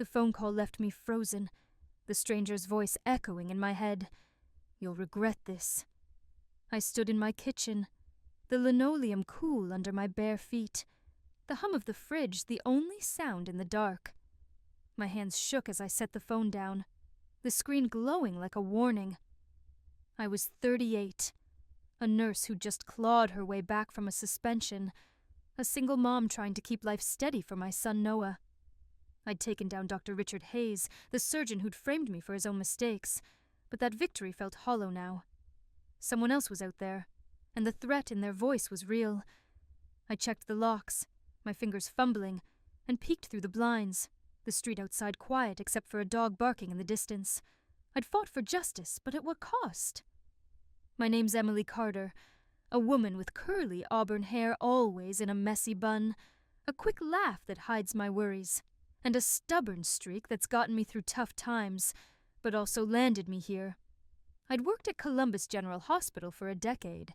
The phone call left me frozen, the stranger's voice echoing in my head. "You'll regret this." I stood in my kitchen, the linoleum cool under my bare feet, the hum of the fridge the only sound in the dark. My hands shook as I set the phone down, the screen glowing like a warning. I was 38, a nurse who'd just clawed her way back from a suspension, a single mom trying to keep life steady for my son Noah. I'd taken down Dr. Richard Hayes, the surgeon who'd framed me for his own mistakes, but that victory felt hollow now. Someone else was out there, and the threat in their voice was real. I checked the locks, my fingers fumbling, and peeked through the blinds, the street outside quiet except for a dog barking in the distance. I'd fought for justice, but at what cost? My name's Emily Carter, a woman with curly auburn hair always in a messy bun, a quick laugh that hides my worries, and a stubborn streak that's gotten me through tough times, but also landed me here. I'd worked at Columbus General Hospital for a decade,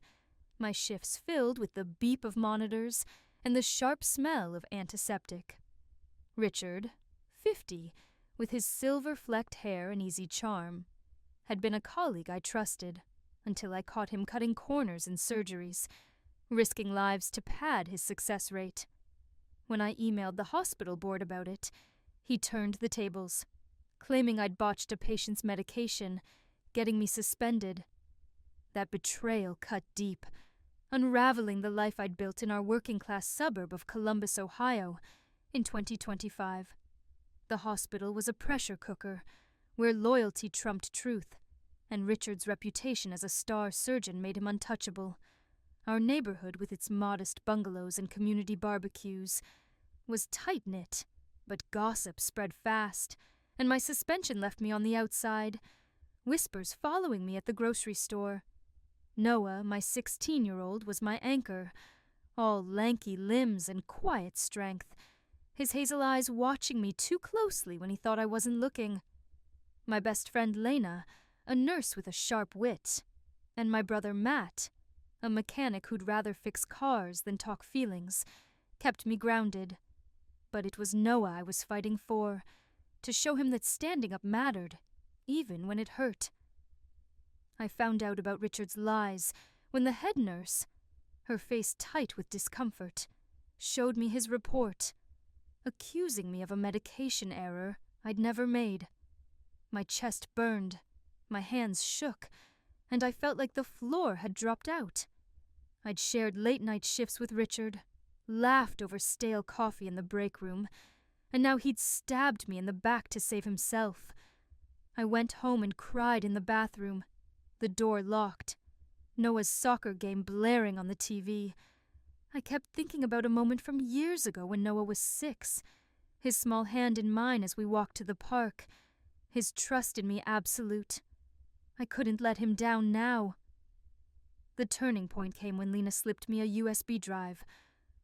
my shifts filled with the beep of monitors and the sharp smell of antiseptic. Richard, 50, with his silver-flecked hair and easy charm, had been a colleague I trusted until I caught him cutting corners in surgeries, risking lives to pad his success rate. When I emailed the hospital board about it, he turned the tables, claiming I'd botched a patient's medication, getting me suspended. That betrayal cut deep, unraveling the life I'd built in our working-class suburb of Columbus, Ohio, in 2025. The hospital was a pressure cooker, where loyalty trumped truth, and Richard's reputation as a star surgeon made him untouchable. Our neighborhood, with its modest bungalows and community barbecues, was tight-knit, but gossip spread fast, and my suspension left me on the outside, whispers following me at the grocery store. Noah, my 16-year-old, was my anchor, all lanky limbs and quiet strength, his hazel eyes watching me too closely when he thought I wasn't looking. My best friend Lena, a nurse with a sharp wit, and my brother Matt, a mechanic who'd rather fix cars than talk feelings, kept me grounded. But it was Noah I was fighting for, to show him that standing up mattered, even when it hurt. I found out about Richard's lies when the head nurse, her face tight with discomfort, showed me his report, accusing me of a medication error I'd never made. My chest burned, my hands shook, and I felt like the floor had dropped out. I'd shared late-night shifts with Richard, laughed over stale coffee in the break room, and now he'd stabbed me in the back to save himself. I went home and cried in the bathroom, the door locked, Noah's soccer game blaring on the TV. I kept thinking about a moment from years ago when Noah was 6, his small hand in mine as we walked to the park, his trust in me absolute. I couldn't let him down now. The turning point came when Lena slipped me a USB drive,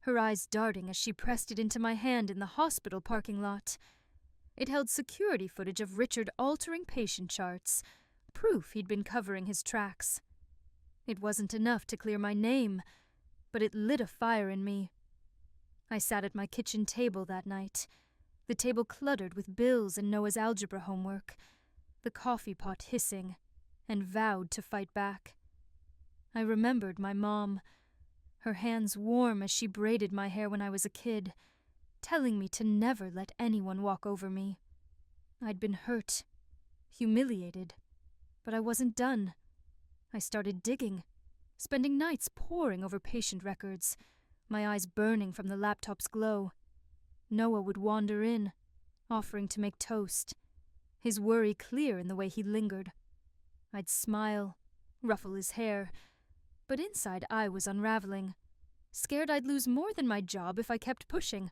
her eyes darting as she pressed it into my hand in the hospital parking lot. It held security footage of Richard altering patient charts, proof he'd been covering his tracks. It wasn't enough to clear my name, but it lit a fire in me. I sat at my kitchen table that night, the table cluttered with bills and Noah's algebra homework, the coffee pot hissing, and vowed to fight back. I remembered my mom, her hands warm as she braided my hair when I was a kid, telling me to never let anyone walk over me. I'd been hurt, humiliated, but I wasn't done. I started digging, spending nights poring over patient records, my eyes burning from the laptop's glow. Noah would wander in, offering to make toast, his worry clear in the way he lingered. I'd smile, ruffle his hair, but inside I was unraveling, scared I'd lose more than my job if I kept pushing.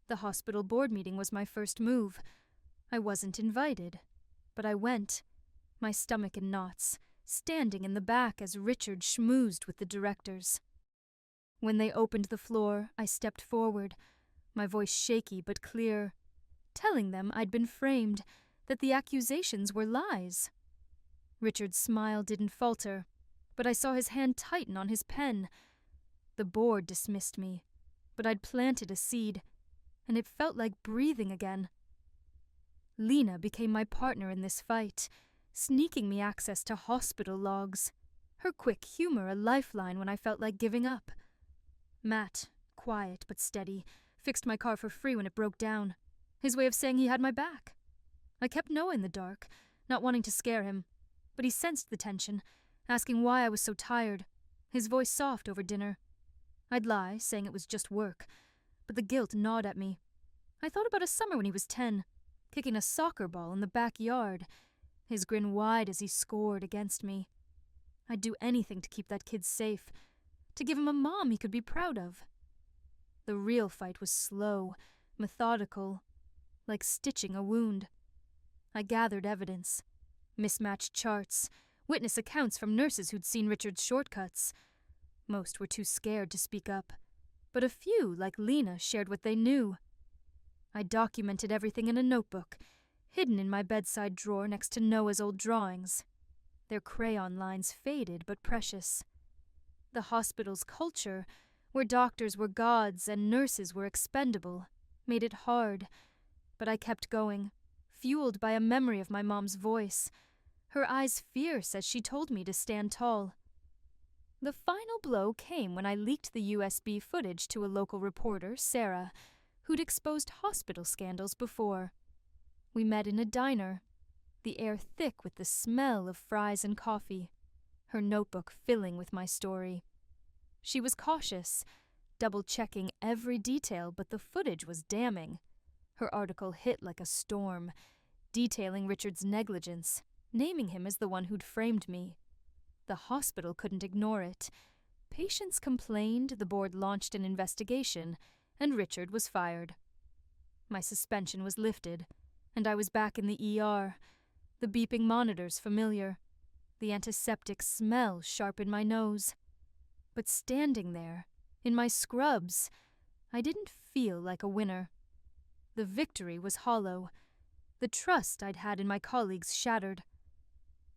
The hospital board meeting was my first move. I wasn't invited, but I went, my stomach in knots, standing in the back as Richard schmoozed with the directors. When they opened the floor, I stepped forward, my voice shaky but clear, telling them I'd been framed, that the accusations were lies. Richard's smile didn't falter, but I saw his hand tighten on his pen. The board dismissed me, but I'd planted a seed, and it felt like breathing again. Lena became my partner in this fight, sneaking me access to hospital logs. Her quick humor a lifeline when I felt like giving up. Matt, quiet but steady, fixed my car for free when it broke down. His way of saying he had my back. I kept Noah in the dark, not wanting to scare him, but he sensed the tension, asking why I was so tired, his voice soft over dinner. I'd lie, saying it was just work, but the guilt gnawed at me. I thought about a summer when he was 10, kicking a soccer ball in the backyard, his grin wide as he scored against me. I'd do anything to keep that kid safe, to give him a mom he could be proud of. The real fight was slow, methodical, like stitching a wound. I gathered evidence, mismatched charts, witness accounts from nurses who'd seen Richard's shortcuts. Most were too scared to speak up, but a few, like Lena, shared what they knew. I documented everything in a notebook, hidden in my bedside drawer next to Noah's old drawings. Their crayon lines faded but precious. The hospital's culture, where doctors were gods and nurses were expendable, made it hard, but I kept going, fueled by a memory of my mom's voice, her eyes fierce as she told me to stand tall. The final blow came when I leaked the USB footage to a local reporter, Sarah, who'd exposed hospital scandals before. We met in a diner, the air thick with the smell of fries and coffee, her notebook filling with my story. She was cautious, double-checking every detail, but the footage was damning. Her article hit like a storm, detailing Richard's negligence, naming him as the one who'd framed me. The hospital couldn't ignore it. Patients complained, the board launched an investigation, and Richard was fired. My suspension was lifted, and I was back in the ER, the beeping monitors familiar, the antiseptic smell sharp in my nose. But standing there, in my scrubs, I didn't feel like a winner. The victory was hollow. The trust I'd had in my colleagues shattered.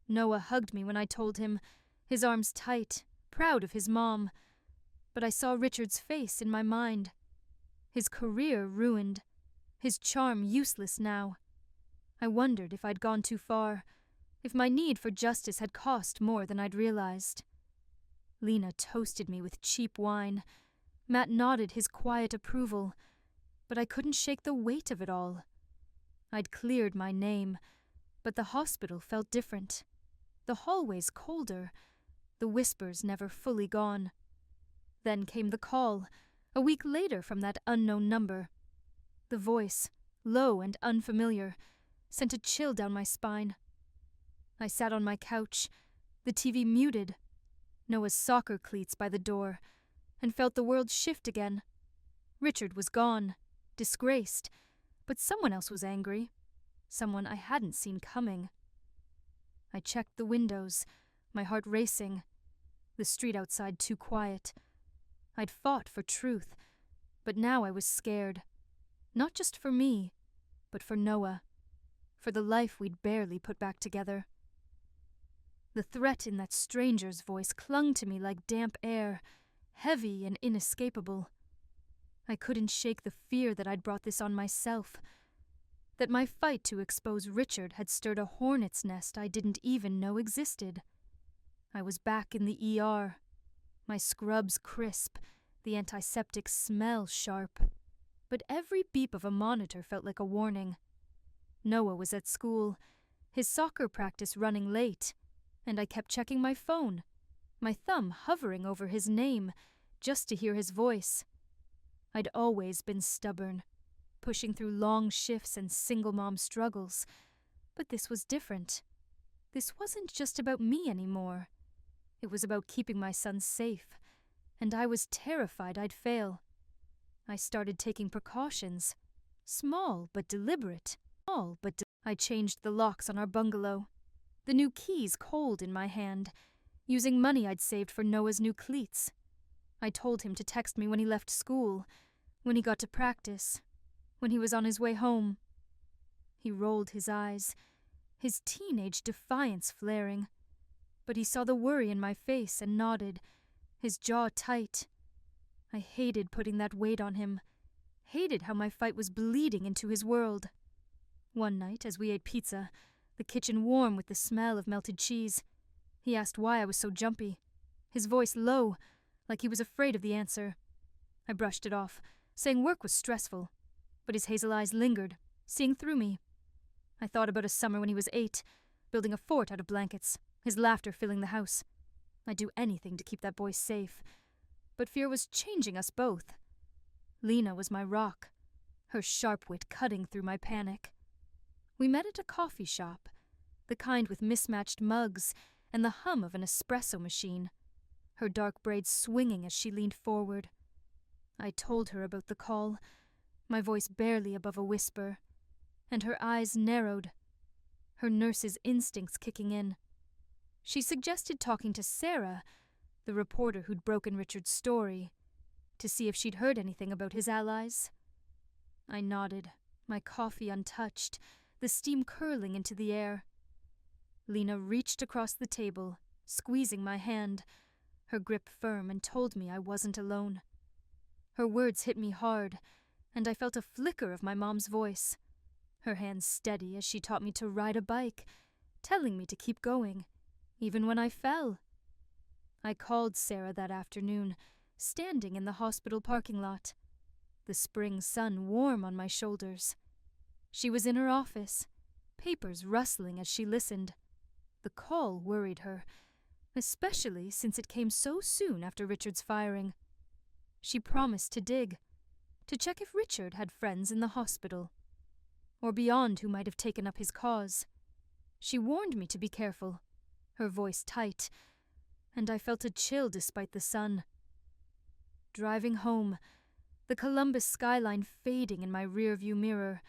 Noah hugged me when I told him, his arms tight, proud of his mom. But I saw Richard's face in my mind. His career ruined, his charm useless now. I wondered if I'd gone too far, if my need for justice had cost more than I'd realized. Lena toasted me with cheap wine. Matt nodded his quiet approval, but I couldn't shake the weight of it all. I'd cleared my name, but the hospital felt different. The hallways colder, the whispers never fully gone. Then came the call, a week later from that unknown number. The voice, low and unfamiliar, sent a chill down my spine. I sat on my couch, the TV muted, Noah's soccer cleats by the door, and felt the world shift again. Richard was gone, disgraced, but someone else was angry, someone I hadn't seen coming. I checked the windows, my heart racing, the street outside too quiet. I'd fought for truth, but now I was scared, not just for me, but for Noah, for the life we'd barely put back together. The threat in that stranger's voice clung to me like damp air, heavy and inescapable. I couldn't shake the fear that I'd brought this on myself, that my fight to expose Richard had stirred a hornet's nest I didn't even know existed. I was back in the ER, my scrubs crisp, the antiseptic smell sharp, but every beep of a monitor felt like a warning. Noah was at school, his soccer practice running late, and I kept checking my phone, my thumb hovering over his name, just to hear his voice. I'd always been stubborn, pushing through long shifts and single mom struggles, but this was different. This wasn't just about me anymore. It was about keeping my son safe, and I was terrified I'd fail. I started taking precautions, small but deliberate. I changed the locks on our bungalow, the new keys cold in my hand, using money I'd saved for Noah's new cleats. I told him to text me when he left school, when he got to practice, when he was on his way home. He rolled his eyes, his teenage defiance flaring, but he saw the worry in my face and nodded, his jaw tight. I hated putting that weight on him, hated how my fight was bleeding into his world. One night, as we ate pizza, the kitchen warm with the smell of melted cheese, he asked why I was so jumpy, his voice low, like he was afraid of the answer. I brushed it off, saying work was stressful, but his hazel eyes lingered, seeing through me. I thought about a summer when he was 8, building a fort out of blankets, his laughter filling the house. I'd do anything to keep that boy safe, but fear was changing us both. Lena was my rock, her sharp wit cutting through my panic. We met at a coffee shop, the kind with mismatched mugs and the hum of an espresso machine, her dark braids swinging as she leaned forward. I told her about the call, my voice barely above a whisper, and her eyes narrowed, her nurse's instincts kicking in. She suggested talking to Sarah, the reporter who'd broken Richard's story, to see if she'd heard anything about his allies. I nodded, my coffee untouched, the steam curling into the air. Lena reached across the table, squeezing my hand, her grip firm, and told me I wasn't alone. Her words hit me hard, and I felt a flicker of my mom's voice, her hands steady as she taught me to ride a bike, telling me to keep going, even when I fell. I called Sarah that afternoon, standing in the hospital parking lot, the spring sun warm on my shoulders. She was in her office, papers rustling as she listened. The call worried her, especially since it came so soon after Richard's firing. She promised to dig, to check if Richard had friends in the hospital, or beyond who might have taken up his cause. She warned me to be careful, her voice tight, and I felt a chill despite the sun. Driving home, the Columbus skyline fading in my rearview mirror,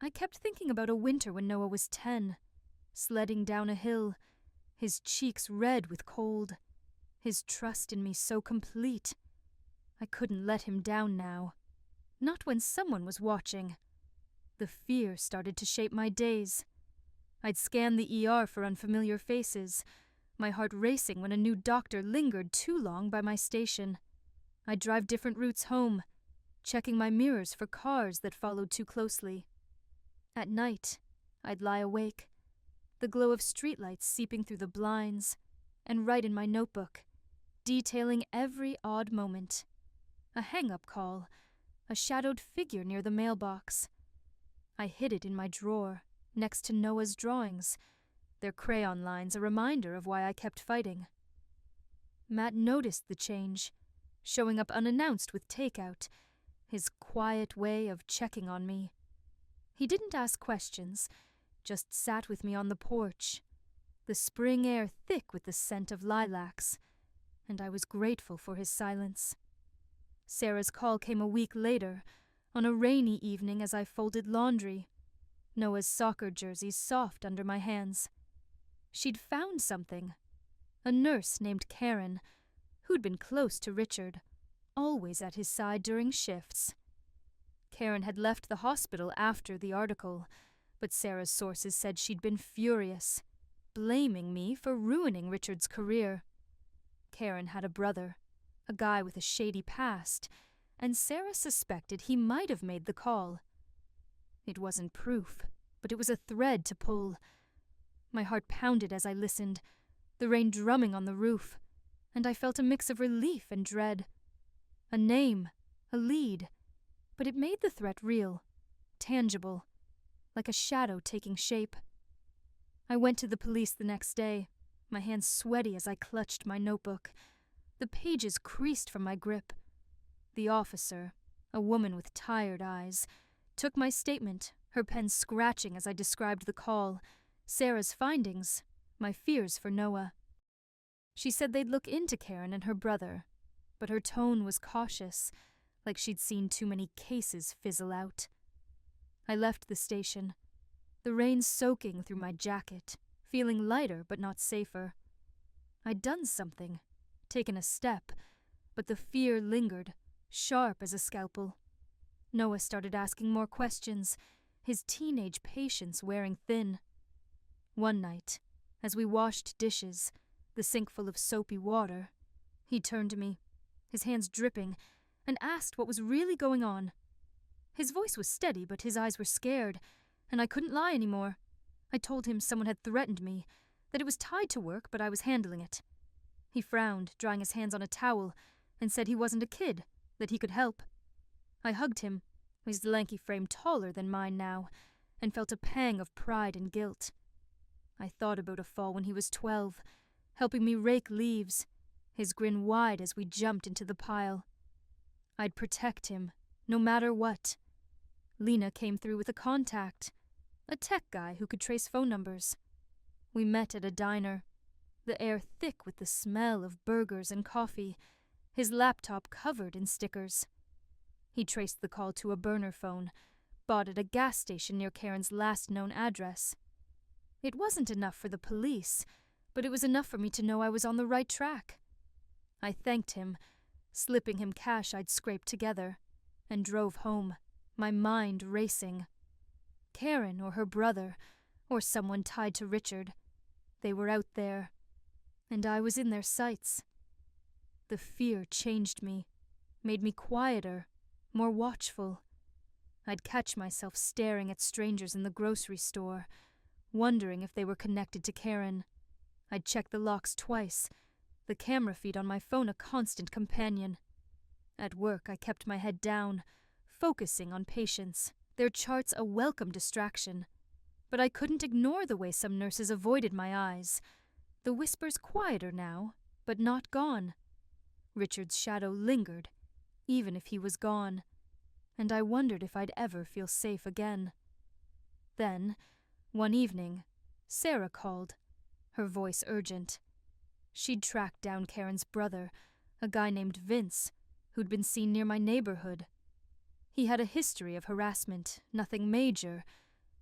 I kept thinking about a winter when Noah was 10, sledding down a hill, his cheeks red with cold, his trust in me so complete. I couldn't let him down now, not when someone was watching. The fear started to shape my days. I'd scan the ER for unfamiliar faces, my heart racing when a new doctor lingered too long by my station. I'd drive different routes home, checking my mirrors for cars that followed too closely. At night, I'd lie awake, the glow of streetlights seeping through the blinds, and write in my notebook, detailing every odd moment. A hang-up call, a shadowed figure near the mailbox. I hid it in my drawer, next to Noah's drawings, their crayon lines a reminder of why I kept fighting. Matt noticed the change, showing up unannounced with takeout, his quiet way of checking on me. He didn't ask questions, just sat with me on the porch, the spring air thick with the scent of lilacs, and I was grateful for his silence. Sarah's call came a week later, on a rainy evening as I folded laundry, Noah's soccer jersey soft under my hands. She'd found something, a nurse named Karen, who'd been close to Richard, always at his side during shifts. Karen had left the hospital after the article, but Sarah's sources said she'd been furious, blaming me for ruining Richard's career. Karen had a brother, a guy with a shady past, and Sarah suspected he might have made the call. It wasn't proof, but it was a thread to pull. My heart pounded as I listened, the rain drumming on the roof, and I felt a mix of relief and dread. A name, a lead, but it made the threat real, tangible, like a shadow taking shape. I went to the police the next day, my hands sweaty as I clutched my notebook. The pages creased from my grip. The officer, a woman with tired eyes, took my statement, her pen scratching as I described the call, Sarah's findings, my fears for Noah. She said they'd look into Karen and her brother, but her tone was cautious, like she'd seen too many cases fizzle out. I left the station, the rain soaking through my jacket, feeling lighter but not safer. I'd done something, taken a step, but the fear lingered, sharp as a scalpel. Noah started asking more questions, his teenage patience wearing thin. One night, as we washed dishes, the sink full of soapy water, he turned to me, his hands dripping, and asked what was really going on. His voice was steady, but his eyes were scared, and I couldn't lie anymore. I told him someone had threatened me, that it was tied to work, but I was handling it. He frowned, drying his hands on a towel, and said he wasn't a kid, that he could help. I hugged him, his lanky frame taller than mine now, and felt a pang of pride and guilt. I thought about a fall when he was 12, helping me rake leaves, his grin wide as we jumped into the pile. I'd protect him, no matter what. Lena came through with a contact, a tech guy who could trace phone numbers. We met at a diner, the air thick with the smell of burgers and coffee, his laptop covered in stickers. He traced the call to a burner phone, bought at a gas station near Karen's last known address. It wasn't enough for the police, but it was enough for me to know I was on the right track. I thanked him, slipping him cash I'd scraped together, and drove home, my mind racing. Karen or her brother, or someone tied to Richard. They were out there, and I was in their sights. The fear changed me, made me quieter, more watchful. I'd catch myself staring at strangers in the grocery store, wondering if they were connected to Karen. I'd check the locks twice, the camera feed on my phone a constant companion. At work, I kept my head down, focusing on patients, their charts a welcome distraction. But I couldn't ignore the way some nurses avoided my eyes. The whispers quieter now, but not gone. Richard's shadow lingered, even if he was gone, and I wondered if I'd ever feel safe again. Then, one evening, Sarah called, her voice urgent. She'd tracked down Karen's brother, a guy named Vince, who'd been seen near my neighborhood. He had a history of harassment, nothing major,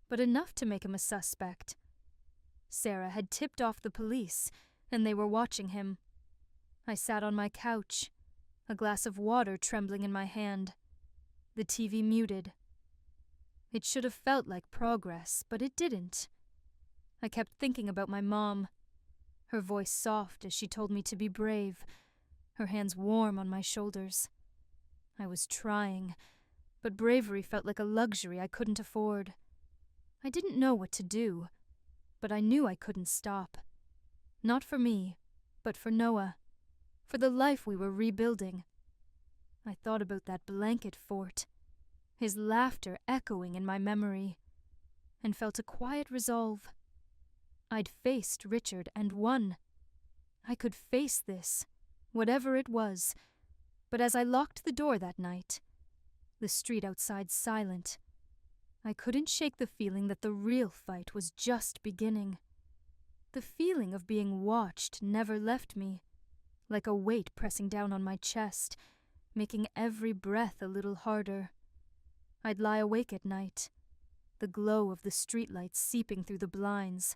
but enough to make him a suspect. Sarah had tipped off the police, and they were watching him. I sat on my couch, a glass of water trembling in my hand. The TV muted. It should have felt like progress, but it didn't. I kept thinking about my mom, her voice soft as she told me to be brave, her hands warm on my shoulders. I was trying, but bravery felt like a luxury I couldn't afford. I didn't know what to do, but I knew I couldn't stop. Not for me, but for Noah, for the life we were rebuilding. I thought about that blanket fort, his laughter echoing in my memory, and felt a quiet resolve. I'd faced Richard and won. I could face this, whatever it was, but as I locked the door that night, the street outside silent, I couldn't shake the feeling that the real fight was just beginning. The feeling of being watched never left me, like a weight pressing down on my chest, making every breath a little harder. I'd lie awake at night, the glow of the streetlights seeping through the blinds,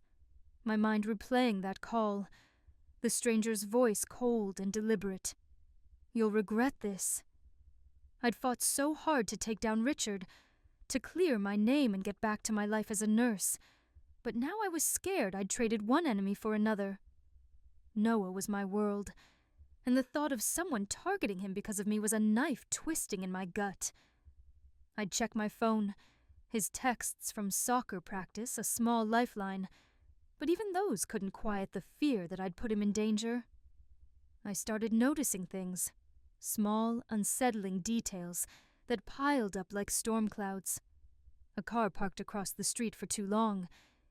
my mind replaying that call, the stranger's voice cold and deliberate. "You'll regret this." I'd fought so hard to take down Richard, to clear my name and get back to my life as a nurse, but now I was scared I'd traded one enemy for another. Noah was my world, and the thought of someone targeting him because of me was a knife twisting in my gut. I'd check my phone, his texts from soccer practice, a small lifeline, but even those couldn't quiet the fear that I'd put him in danger. I started noticing things, small, unsettling details that piled up like storm clouds. A car parked across the street for too long,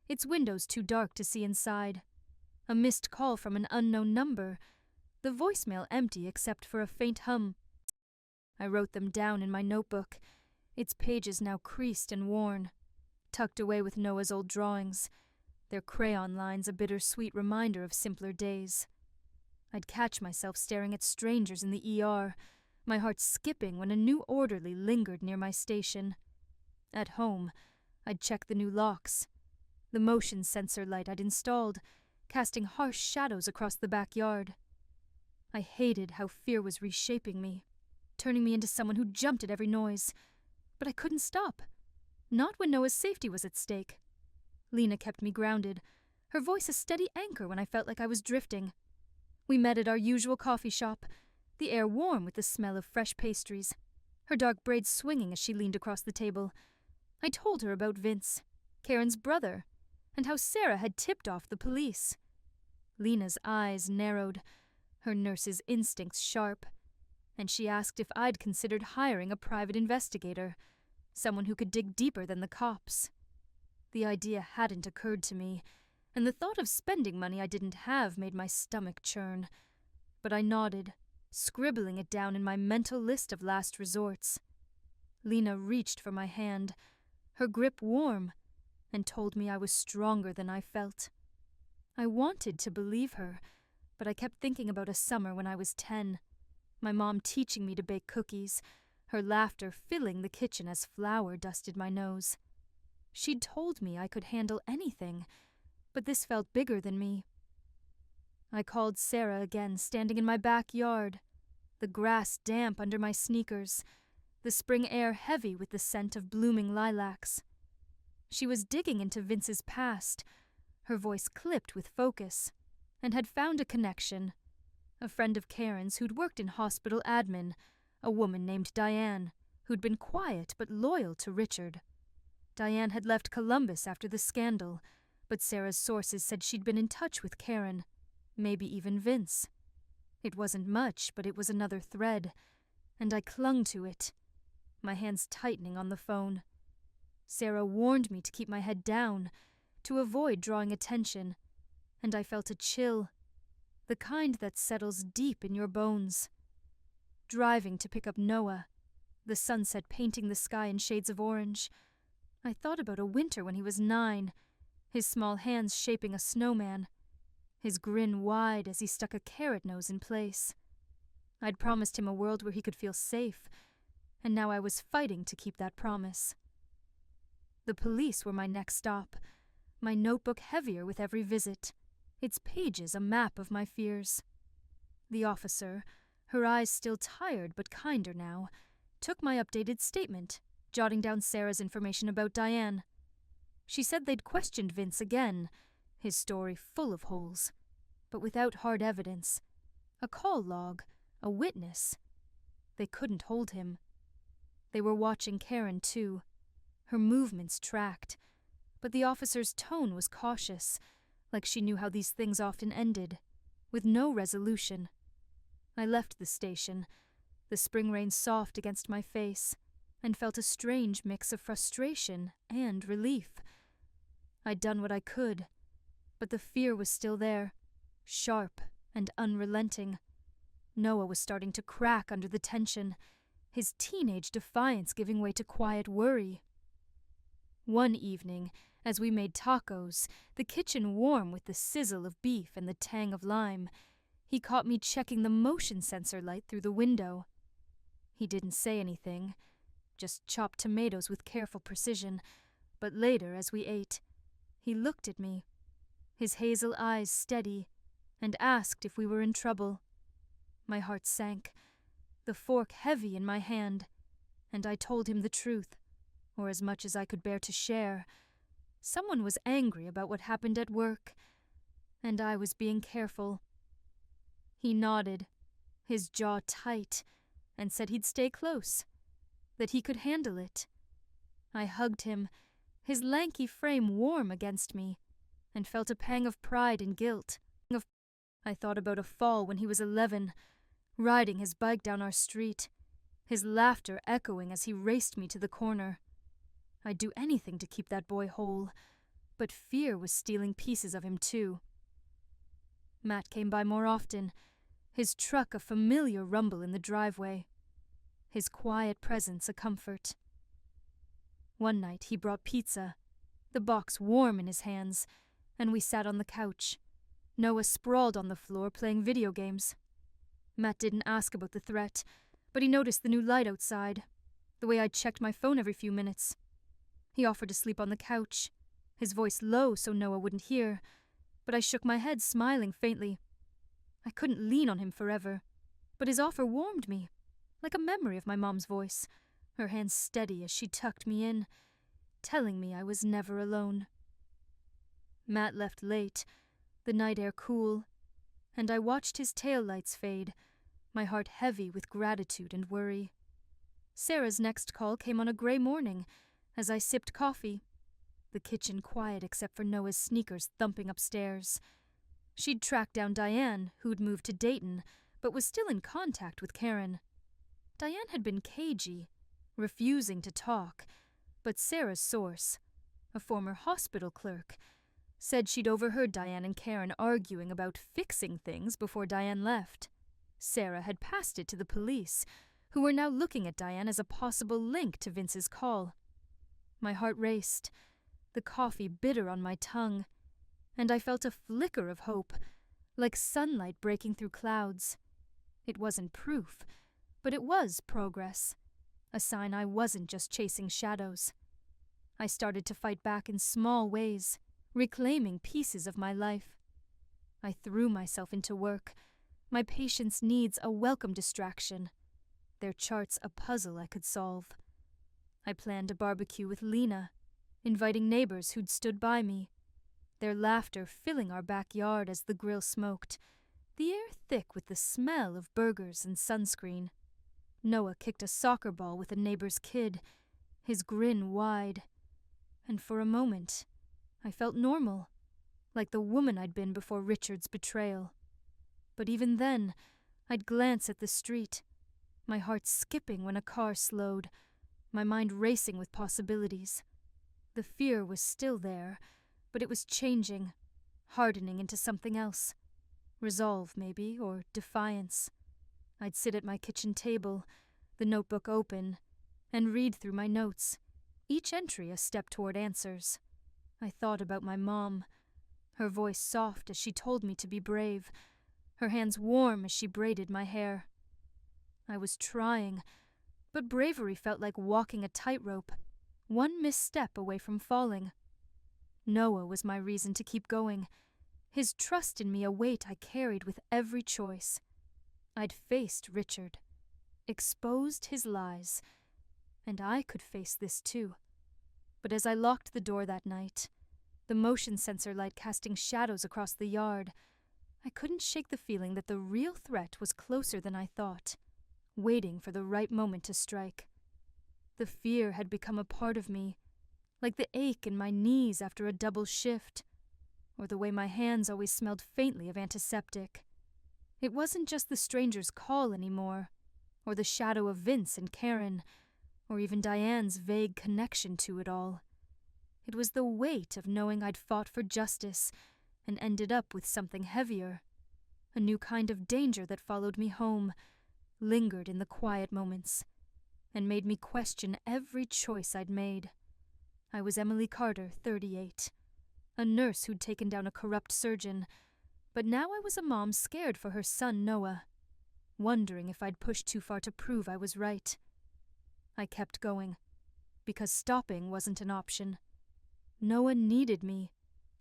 its windows too dark to see inside. A missed call from an unknown number, the voicemail empty except for a faint hum. I wrote them down in my notebook, its pages now creased and worn, tucked away with Noah's old drawings, their crayon lines a bittersweet reminder of simpler days. I'd catch myself staring at strangers in the ER, my heart skipping when a new orderly lingered near my station. At home, I'd check the new locks, the motion sensor light I'd installed, casting harsh shadows across the backyard. I hated how fear was reshaping me, turning me into someone who jumped at every noise. But I couldn't stop. Not when Noah's safety was at stake. Lena kept me grounded, her voice a steady anchor when I felt like I was drifting. We met at our usual coffee shop, the air warm with the smell of fresh pastries, her dark braids swinging as she leaned across the table. I told her about Vince. Karen's brother, and how Sarah had tipped off the police. Lena's eyes narrowed, her nurse's instincts sharp, and she asked if I'd considered hiring a private investigator, someone who could dig deeper than the cops. The idea hadn't occurred to me, and the thought of spending money I didn't have made my stomach churn. But I nodded, scribbling it down in my mental list of last resorts. Lena reached for my hand, her grip warm, and told me I was stronger than I felt. I wanted to believe her, but I kept thinking about a summer when I was 10, my mom teaching me to bake cookies, her laughter filling the kitchen as flour dusted my nose. She'd told me I could handle anything, but this felt bigger than me. I called Sarah again, standing in my backyard, the grass damp under my sneakers, the spring air heavy with the scent of blooming lilacs. She was digging into Vince's past, her voice clipped with focus, and had found a connection. A friend of Karen's who'd worked in hospital admin, a woman named Diane, who'd been quiet but loyal to Richard. Diane had left Columbus after the scandal, but Sarah's sources said she'd been in touch with Karen, maybe even Vince. It wasn't much, but it was another thread, and I clung to it, my hands tightening on the phone. Sarah warned me to keep my head down, to avoid drawing attention, and I felt a chill, the kind that settles deep in your bones. Driving to pick up Noah, the sunset painting the sky in shades of orange, I thought about a winter when he was 9, his small hands shaping a snowman, his grin wide as he stuck a carrot nose in place. I'd promised him a world where he could feel safe, and now I was fighting to keep that promise. The police were my next stop, my notebook heavier with every visit, its pages a map of my fears. The officer, her eyes still tired but kinder now, took my updated statement, jotting down Sarah's information about Diane. She said they'd questioned Vince again, his story full of holes, but without hard evidence. A call log, a witness. They couldn't hold him. They were watching Karen, too. Her movements tracked, but the officer's tone was cautious, like she knew how these things often ended, with no resolution. I left the station, the spring rain soft against my face, and felt a strange mix of frustration and relief. I'd done what I could, but the fear was still there, sharp and unrelenting. Noah was starting to crack under the tension, his teenage defiance giving way to quiet worry. One evening, as we made tacos, the kitchen warm with the sizzle of beef and the tang of lime, he caught me checking the motion sensor light through the window. He didn't say anything, just chopped tomatoes with careful precision, but later, as we ate, he looked at me, his hazel eyes steady, and asked if we were in trouble. My heart sank, the fork heavy in my hand, and I told him the truth, or as much as I could bear to share. Someone was angry about what happened at work, and I was being careful. He nodded, his jaw tight, and said he'd stay close, that he could handle it. I hugged him, his lanky frame warm against me, and felt a pang of pride and guilt. I thought about a fall when he was 11, riding his bike down our street, his laughter echoing as he raced me to the corner. I'd do anything to keep that boy whole, but fear was stealing pieces of him too. Matt came by more often, his truck a familiar rumble in the driveway, his quiet presence a comfort. One night he brought pizza, the box warm in his hands, and we sat on the couch. Noah sprawled on the floor playing video games. Matt didn't ask about the threat, but he noticed the new light outside, the way I checked my phone every few minutes. He offered to sleep on the couch, his voice low so Noah wouldn't hear, but I shook my head, smiling faintly. I couldn't lean on him forever, but his offer warmed me, like a memory of my mom's voice, her hands steady as she tucked me in, telling me I was never alone. Matt left late, the night air cool, and I watched his taillights fade, my heart heavy with gratitude and worry. Sarah's next call came on a grey morning, as I sipped coffee. the kitchen quiet except for Noah's sneakers thumping upstairs. She'd tracked down Diane, who'd moved to Dayton, but was still in contact with Karen. Diane had been cagey, refusing to talk, but Sarah's source, a former hospital clerk, said she'd overheard Diane and Karen arguing about fixing things before Diane left. Sarah had passed it to the police, who were now looking at Diane as a possible link to Vince's call. My heart raced, the coffee bitter on my tongue, and I felt a flicker of hope, like sunlight breaking through clouds. It wasn't proof, but it was progress, a sign I wasn't just chasing shadows. I started to fight back in small ways, reclaiming pieces of my life. I threw myself into work. My patients' needs a welcome distraction, their charts a puzzle I could solve. I planned a barbecue with Lena, inviting neighbors who'd stood by me, their laughter filling our backyard as the grill smoked, the air thick with the smell of burgers and sunscreen. Noah kicked a soccer ball with a neighbor's kid, his grin wide, and for a moment I felt normal, like the woman I'd been before Richard's betrayal. But even then, I'd glance at the street, my heart skipping when a car slowed, my mind racing with possibilities. The fear was still there, but it was changing, hardening into something else. Resolve, maybe, or defiance. I'd sit at my kitchen table, the notebook open, and read through my notes, each entry a step toward answers. I thought about my mom, her voice soft as she told me to be brave, her hands warm as she braided my hair. I was trying, but bravery felt like walking a tightrope, one misstep away from falling. Noah was my reason to keep going, his trust in me a weight I carried with every choice. I'd faced Richard, exposed his lies, and I could face this too. But as I locked the door that night, the motion sensor light casting shadows across the yard, I couldn't shake the feeling that the real threat was closer than I thought, waiting for the right moment to strike. The fear had become a part of me, like the ache in my knees after a double shift, or the way my hands always smelled faintly of antiseptic. It wasn't just the stranger's call anymore, or the shadow of Vince and Karen, or even Diane's vague connection to it all. It was the weight of knowing I'd fought for justice and ended up with something heavier, a new kind of danger that followed me home, lingered in the quiet moments, and made me question every choice I'd made. I was Emily Carter, 38, a nurse who'd taken down a corrupt surgeon, but now I was a mom scared for her son Noah, wondering if I'd pushed too far to prove I was right. I kept going, because stopping wasn't an option. Noah needed me,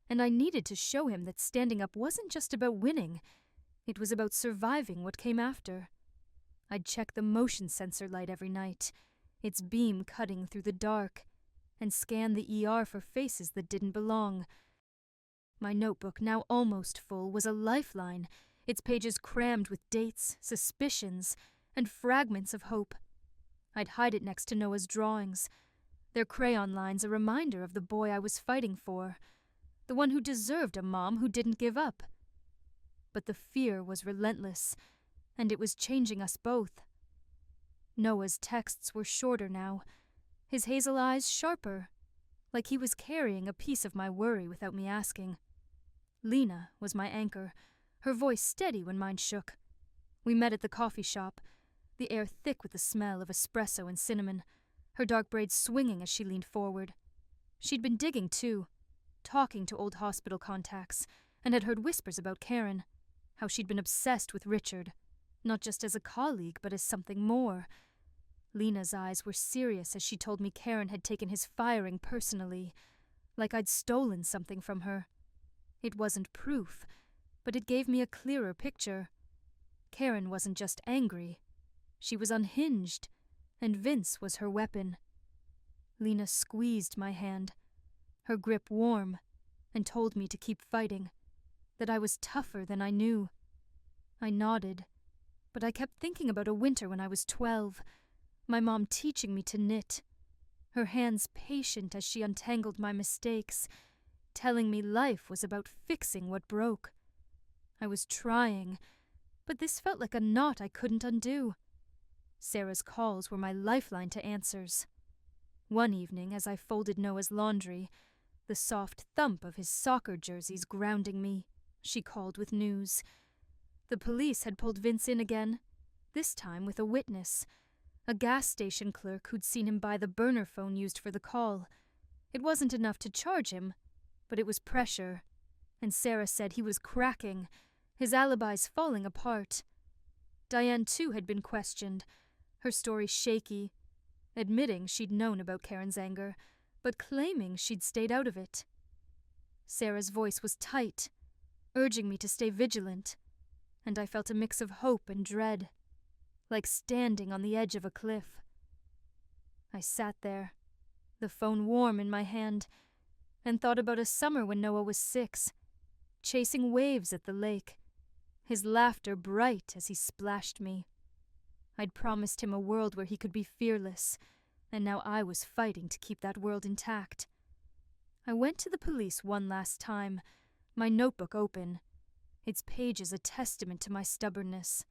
and I needed to show him that standing up wasn't just about winning, it was about surviving what came after. I'd check the motion sensor light every night, its beam cutting through the dark, and scan the ER for faces that didn't belong. My notebook, now almost full, was a lifeline, its pages crammed with dates, suspicions, and fragments of hope. I'd hide it next to Noah's drawings, their crayon lines a reminder of the boy I was fighting for, the one who deserved a mom who didn't give up. But the fear was relentless, and it was changing us both. Noah's texts were shorter now, his hazel eyes sharper, like he was carrying a piece of my worry without me asking. Lena was my anchor, her voice steady when mine shook. We met at the coffee shop, the air thick with the smell of espresso and cinnamon, her dark braids swinging as she leaned forward. She'd been digging too, talking to old hospital contacts, and had heard whispers about Karen, how she'd been obsessed with Richard, not just as a colleague but as something more. Lena's eyes were serious as she told me Karen had taken his firing personally, like I'd stolen something from her. It wasn't proof, but it gave me a clearer picture. Karen wasn't just angry. She was unhinged, and Vince was her weapon. Lena squeezed my hand, her grip warm, and told me to keep fighting, that I was tougher than I knew. I nodded, but I kept thinking about a winter when I was 12, my mom teaching me to knit, her hands patient as she untangled my mistakes, telling me life was about fixing what broke. I was trying, but this felt like a knot I couldn't undo. Sarah's calls were my lifeline to answers. One evening, as I folded Noah's laundry, the soft thump of his soccer jerseys grounding me, she called with news. The police had pulled Vince in again, this time with a witness, a gas station clerk who'd seen him buy the burner phone used for the call. It wasn't enough to charge him, but it was pressure, and Sarah said he was cracking, his alibis falling apart. Diane, too, had been questioned, her story shaky, admitting she'd known about Karen's anger, but claiming she'd stayed out of it. Sarah's voice was tight, urging me to stay vigilant, and I felt a mix of hope and dread, like standing on the edge of a cliff. I sat there, the phone warm in my hand, and thought about a summer when Noah was 6, chasing waves at the lake, his laughter bright as he splashed me. I'd promised him a world where he could be fearless, and now I was fighting to keep that world intact. I went to the police one last time, my notebook open, its pages a testament to my stubbornness.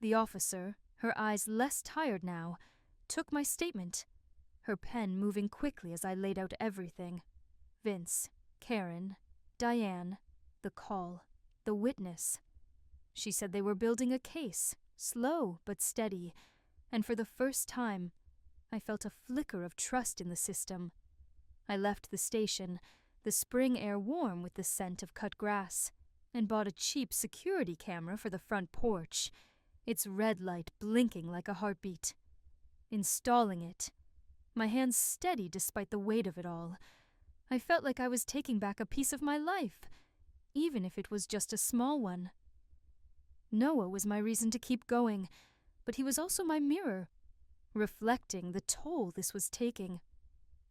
The officer, her eyes less tired now, took my statement, her pen moving quickly as I laid out everything. Vince, Karen, Diane, the call, the witness. She said they were building a case, slow but steady, and for the first time, I felt a flicker of trust in the system. I left the station, the spring air warm with the scent of cut grass, and bought a cheap security camera for the front porch, its red light blinking like a heartbeat. Installing it, my hands steady despite the weight of it all, I felt like I was taking back a piece of my life, even if it was just a small one. Noah was my reason to keep going, but he was also my mirror, reflecting the toll this was taking.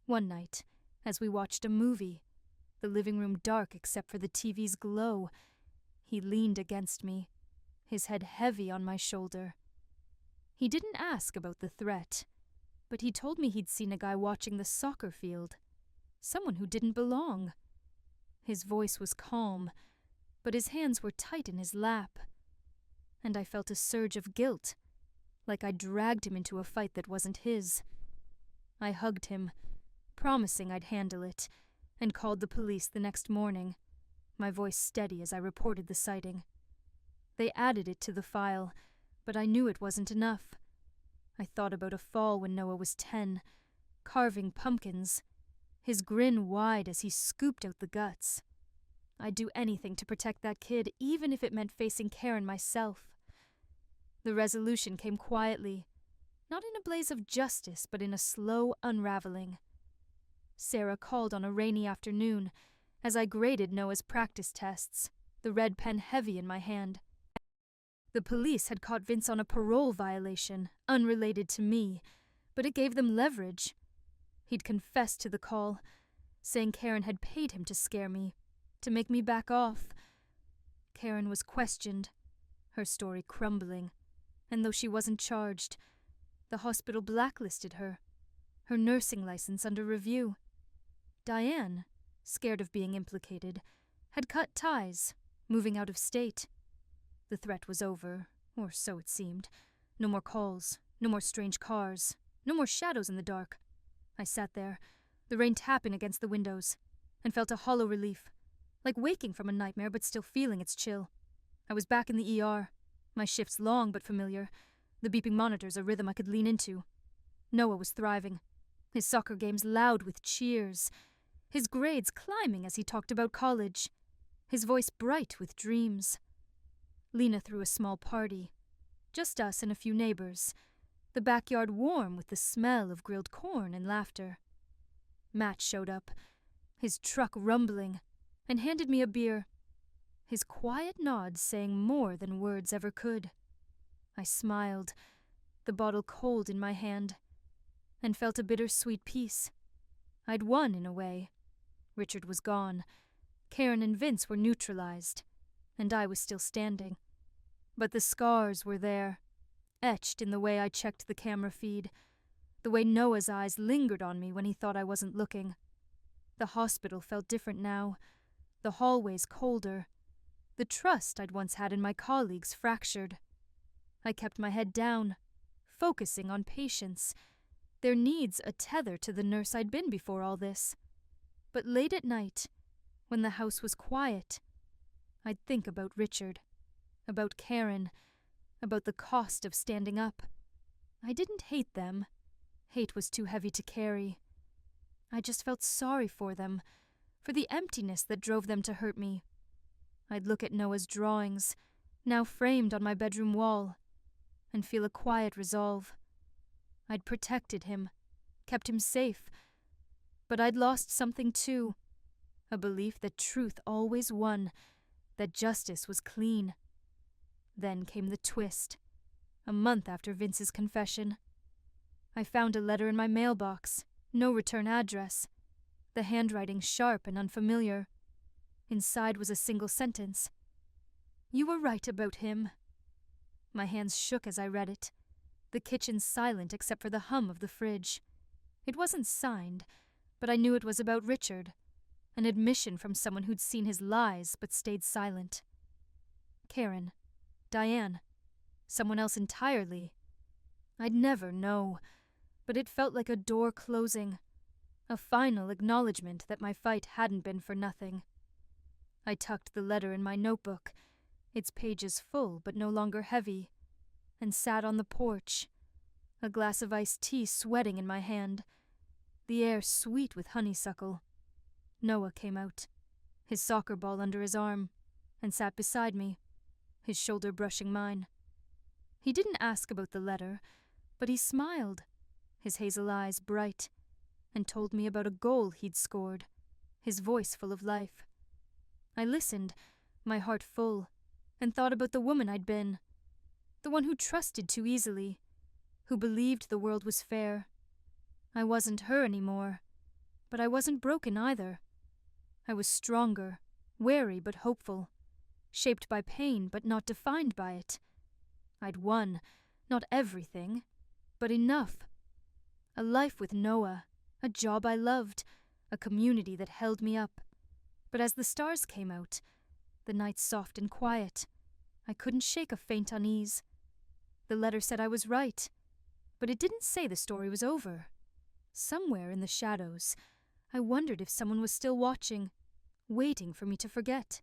One night, as we watched a movie, the living room dark except for the TV's glow, he leaned against me, his head heavy on my shoulder. He didn't ask about the threat, but he told me he'd seen a guy watching the soccer field, someone who didn't belong. His voice was calm, but his hands were tight in his lap, and I felt a surge of guilt, like I'd dragged him into a fight that wasn't his. I hugged him, promising I'd handle it, and called the police the next morning, my voice steady as I reported the sighting. They added it to the file, but I knew it wasn't enough. I thought about a fall when Noah was 10, carving pumpkins, his grin wide as he scooped out the guts. I'd do anything to protect that kid, even if it meant facing Karen myself. The resolution came quietly, not in a blaze of justice, but in a slow unraveling. Sarah called on a rainy afternoon, as I graded Noah's practice tests, the red pen heavy in my hand. The police had caught Vince on a parole violation, unrelated to me, but it gave them leverage. He'd confessed to the call, saying Karen had paid him to scare me, to make me back off. Karen was questioned, her story crumbling, and though she wasn't charged, the hospital blacklisted her, her nursing license under review. Diane, scared of being implicated, had cut ties, moving out of state. The threat was over, or so it seemed. No more calls, no more strange cars, no more shadows in the dark. I sat there, the rain tapping against the windows, and felt a hollow relief, like waking from a nightmare but still feeling its chill. I was back in the ER, my shifts long but familiar, the beeping monitors a rhythm I could lean into. Noah was thriving, his soccer games loud with cheers, his grades climbing as he talked about college, his voice bright with dreams. Lena threw a small party, just us and a few neighbors, the backyard warm with the smell of grilled corn and laughter. Matt showed up, his truck rumbling, and handed me a beer, his quiet nods saying more than words ever could. I smiled, the bottle cold in my hand, and felt a bittersweet peace. I'd won in a way. Richard was gone, Karen and Vince were neutralized, and I was still standing. But the scars were there, etched in the way I checked the camera feed, The way Noah's eyes lingered on me when he thought I wasn't looking. The hospital felt different now, the hallways colder. The trust I'd once had in my colleagues fractured. I kept my head down, focusing on patients, their needs a tether to the nurse I'd been before all this. But late at night, when the house was quiet, I'd think about Richard, about Karen, about the cost of standing up. I didn't hate them. Hate was too heavy to carry. I just felt sorry for them, for the emptiness that drove them to hurt me. I'd look at Noah's drawings, now framed on my bedroom wall, and feel a quiet resolve. I'd protected him, kept him safe, but I'd lost something too, a belief that truth always won, that justice was clean. Then came the twist, a month after Vince's confession. I found a letter in my mailbox, no return address, the handwriting sharp and unfamiliar. Inside was a single sentence. "You were right about him." My hands shook as I read it, the kitchen silent except for the hum of the fridge. It wasn't signed, but I knew it was about Richard, an admission from someone who'd seen his lies but stayed silent. Karen, Diane, someone else entirely. I'd never know, but it felt like a door closing, a final acknowledgement that my fight hadn't been for nothing. I tucked the letter in my notebook, its pages full but no longer heavy, and sat on the porch, a glass of iced tea sweating in my hand, the air sweet with honeysuckle. Noah came out, his soccer ball under his arm, and sat beside me, his shoulder brushing mine. He didn't ask about the letter, but he smiled, his hazel eyes bright, and told me about a goal he'd scored, his voice full of life. I listened, my heart full, and thought about the woman I'd been, the one who trusted too easily, who believed the world was fair. I wasn't her anymore, but I wasn't broken either. I was stronger, wary but hopeful, shaped by pain but not defined by it. I'd won, not everything, but enough. A life with Noah, a job I loved, a community that held me up. But as the stars came out, the night soft and quiet, I couldn't shake a faint unease. The letter said I was right, but it didn't say the story was over. Somewhere in the shadows, I wondered if someone was still watching, waiting for me to forget.